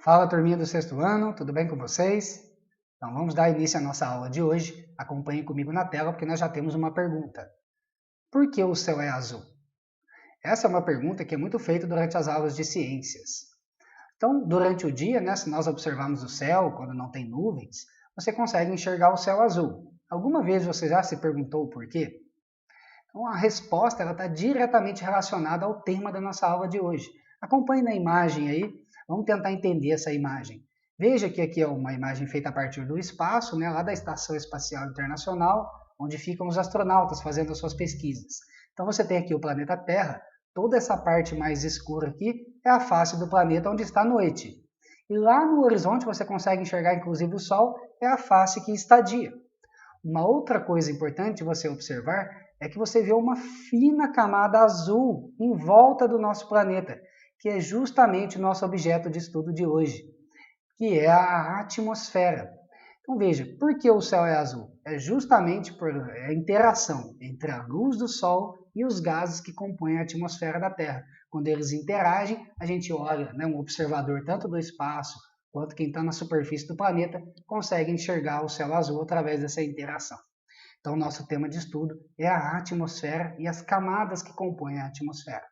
Fala, turminha do sexto ano, tudo bem com vocês? Então vamos dar início à nossa aula de hoje. Acompanhem comigo na tela porque nós já temos uma pergunta. Por que o céu é azul? Essa é uma pergunta que é muito feita durante as aulas de ciências. Então, durante o dia, se nós observarmos o céu, quando não tem nuvens, você consegue enxergar o céu azul. Alguma vez você já se perguntou o porquê? Então, a resposta está diretamente relacionada ao tema da nossa aula de hoje. Acompanhe na imagem aí, vamos tentar entender essa imagem. Veja que aqui é uma imagem feita a partir do espaço, lá da Estação Espacial Internacional, onde ficam os astronautas fazendo as suas pesquisas. Então você tem aqui o planeta Terra, toda essa parte mais escura aqui é a face do planeta onde está a noite. E lá no horizonte você consegue enxergar inclusive o Sol, é a face que está dia. Uma outra coisa importante você observar é que você vê uma fina camada azul em volta do nosso planeta, que é justamente o nosso objeto de estudo de hoje, que é a atmosfera. Então veja, por que o céu é azul? É justamente por a interação entre a luz do Sol e os gases que compõem a atmosfera da Terra. Quando eles interagem, a gente olha, um observador tanto do espaço quanto quem está na superfície do planeta consegue enxergar o céu azul através dessa interação. Então, nosso tema de estudo é a atmosfera e as camadas que compõem a atmosfera.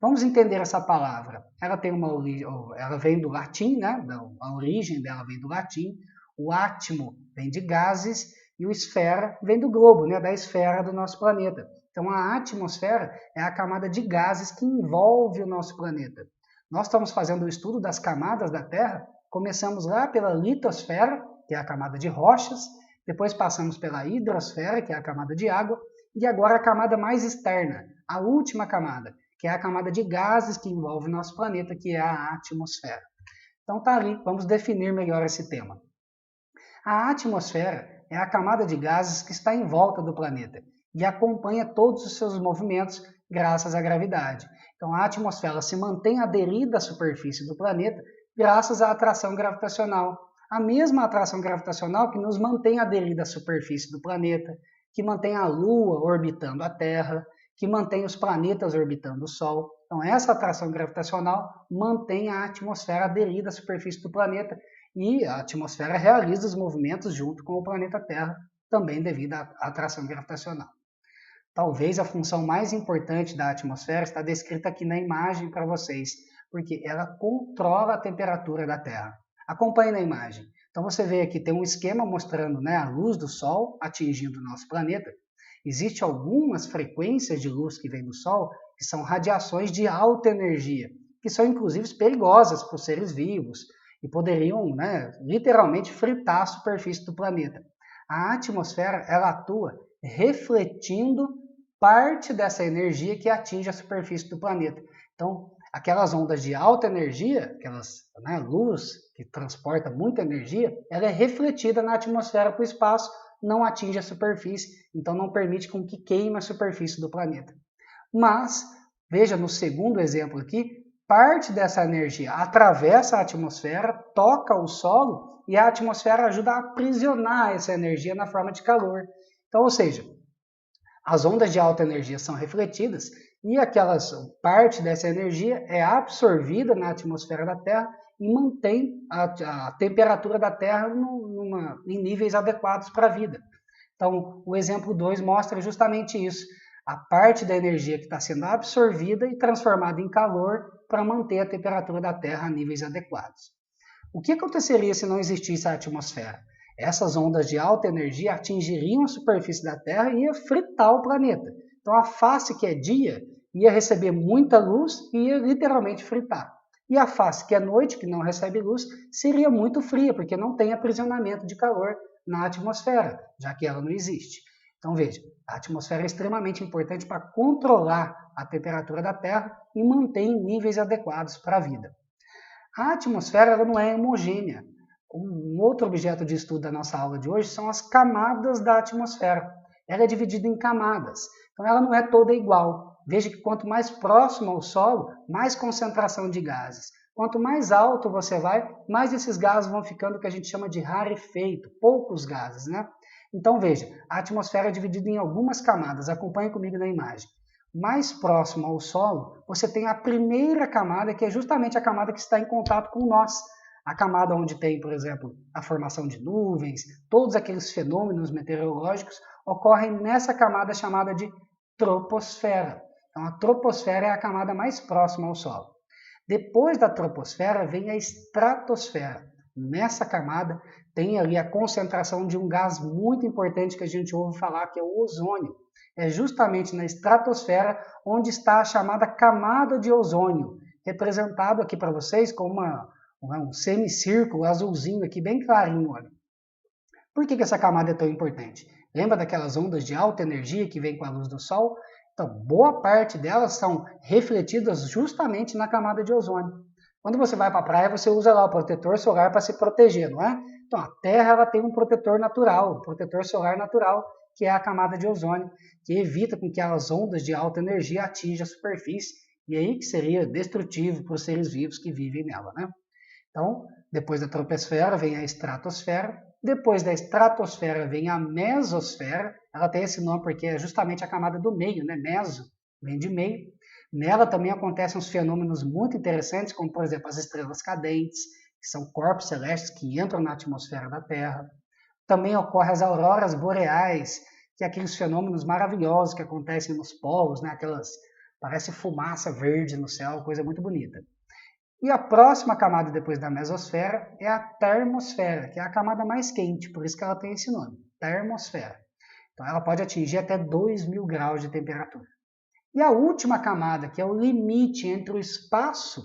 Vamos entender essa palavra. Ela tem uma origem, ela vem do latim, a origem dela vem do latim. O átimo vem de gases e o esfera vem do globo, da esfera do nosso planeta. Então, a atmosfera é a camada de gases que envolve o nosso planeta. Nós estamos fazendo o estudo das camadas da Terra. Começamos lá pela litosfera, que é a camada de rochas, depois passamos pela hidrosfera, que é a camada de água, e agora a camada mais externa, a última camada, que é a camada de gases que envolve o nosso planeta, que é a atmosfera. Então tá ali, vamos definir melhor esse tema. A atmosfera é a camada de gases que está em volta do planeta e acompanha todos os seus movimentos graças à gravidade. Então a atmosfera se mantém aderida à superfície do planeta graças à atração gravitacional. A mesma atração gravitacional que nos mantém aderida à superfície do planeta, que mantém a Lua orbitando a Terra, que mantém os planetas orbitando o Sol. Então essa atração gravitacional mantém a atmosfera aderida à superfície do planeta e a atmosfera realiza os movimentos junto com o planeta Terra, também devido à atração gravitacional. Talvez a função mais importante da atmosfera está descrita aqui na imagem para vocês, porque ela controla a temperatura da Terra. Acompanhe na imagem. Então você vê aqui, tem um esquema mostrando a luz do Sol atingindo o nosso planeta. Existem algumas frequências de luz que vêm do Sol, que são radiações de alta energia, que são inclusive perigosas para os seres vivos e poderiam literalmente fritar a superfície do planeta. A atmosfera ela atua refletindo parte dessa energia que atinge a superfície do planeta. Então, aquelas ondas de alta energia, aquelas luz que transporta muita energia, ela é refletida na atmosfera para o espaço, não atinge a superfície, então não permite com que queime a superfície do planeta. Mas, veja no segundo exemplo aqui, parte dessa energia atravessa a atmosfera, toca o solo e a atmosfera ajuda a aprisionar essa energia na forma de calor. Então, ou seja, as ondas de alta energia são refletidas e parte dessa energia é absorvida na atmosfera da Terra e mantém a temperatura da Terra em níveis adequados para a vida. Então, o exemplo 2 mostra justamente isso. A parte da energia que está sendo absorvida e transformada em calor para manter a temperatura da Terra a níveis adequados. O que aconteceria se não existisse a atmosfera? Essas ondas de alta energia atingiriam a superfície da Terra e ia fritar o planeta. Então a face que é dia ia receber muita luz e ia literalmente fritar. E a face que é noite, que não recebe luz, seria muito fria, porque não tem aprisionamento de calor na atmosfera, já que ela não existe. Então veja, a atmosfera é extremamente importante para controlar a temperatura da Terra e manter em níveis adequados para a vida. A atmosfera ela não é homogênea. Um outro objeto de estudo da nossa aula de hoje são as camadas da atmosfera. Ela é dividida em camadas, então ela não é toda igual. Veja que quanto mais próximo ao solo, mais concentração de gases. Quanto mais alto você vai, mais esses gases vão ficando o que a gente chama de rarefeito, poucos gases, Então veja, a atmosfera é dividida em algumas camadas, acompanhe comigo na imagem. Mais próximo ao solo, você tem a primeira camada, que é justamente a camada que está em contato com nós, A camada onde tem, por exemplo, a formação de nuvens, todos aqueles fenômenos meteorológicos ocorrem nessa camada chamada de troposfera. Então, a troposfera é a camada mais próxima ao Sol. Depois da troposfera vem a estratosfera. Nessa camada tem ali a concentração de um gás muito importante que a gente ouve falar, que é o ozônio. É justamente na estratosfera onde está a chamada camada de ozônio, representado aqui para vocês com um semicírculo azulzinho aqui, bem clarinho. Olha. Por que essa camada é tão importante? Lembra daquelas ondas de alta energia que vêm com a luz do Sol? Então, boa parte delas são refletidas justamente na camada de ozônio. Quando você vai para a praia, você usa lá o protetor solar para se proteger, não é? Então, a Terra ela tem um protetor natural, um protetor solar natural, que é a camada de ozônio, que evita com que as ondas de alta energia atinjam a superfície, e aí que seria destrutivo para os seres vivos que vivem nela, né? Então, depois da troposfera vem a estratosfera, depois da estratosfera vem a mesosfera, ela tem esse nome porque é justamente a camada do meio, né? Meso, vem de meio. Nela também acontecem uns fenômenos muito interessantes, como, por exemplo, as estrelas cadentes, que são corpos celestes que entram na atmosfera da Terra. Também ocorrem as auroras boreais, que é aqueles fenômenos maravilhosos que acontecem nos polos, né? Aquelas, parece fumaça verde no céu, coisa muito bonita. E a próxima camada depois da mesosfera é a termosfera, que é a camada mais quente, por isso que ela tem esse nome, termosfera. Então ela pode atingir até 2.000 graus de temperatura. E a última camada, que é o limite entre o espaço,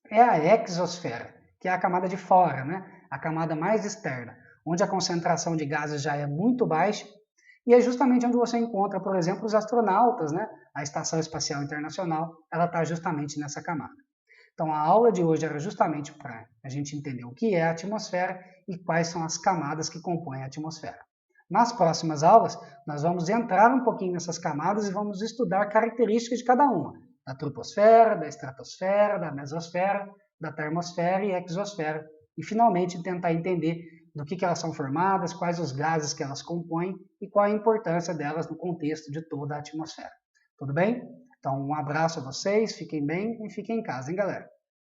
é a exosfera, que é a camada de fora, né? A camada mais externa, onde a concentração de gases já é muito baixa, e é justamente onde você encontra, por exemplo, os astronautas, né? A Estação Espacial Internacional, ela está justamente nessa camada. Então, a aula de hoje era justamente para a gente entender o que é a atmosfera e quais são as camadas que compõem a atmosfera. Nas próximas aulas, nós vamos entrar um pouquinho nessas camadas e vamos estudar características de cada uma, da troposfera, da estratosfera, da mesosfera, da termosfera e exosfera, e finalmente tentar entender do que elas são formadas, quais os gases que elas compõem e qual a importância delas no contexto de toda a atmosfera. Tudo bem? Então, um abraço a vocês, fiquem bem e fiquem em casa, hein, galera?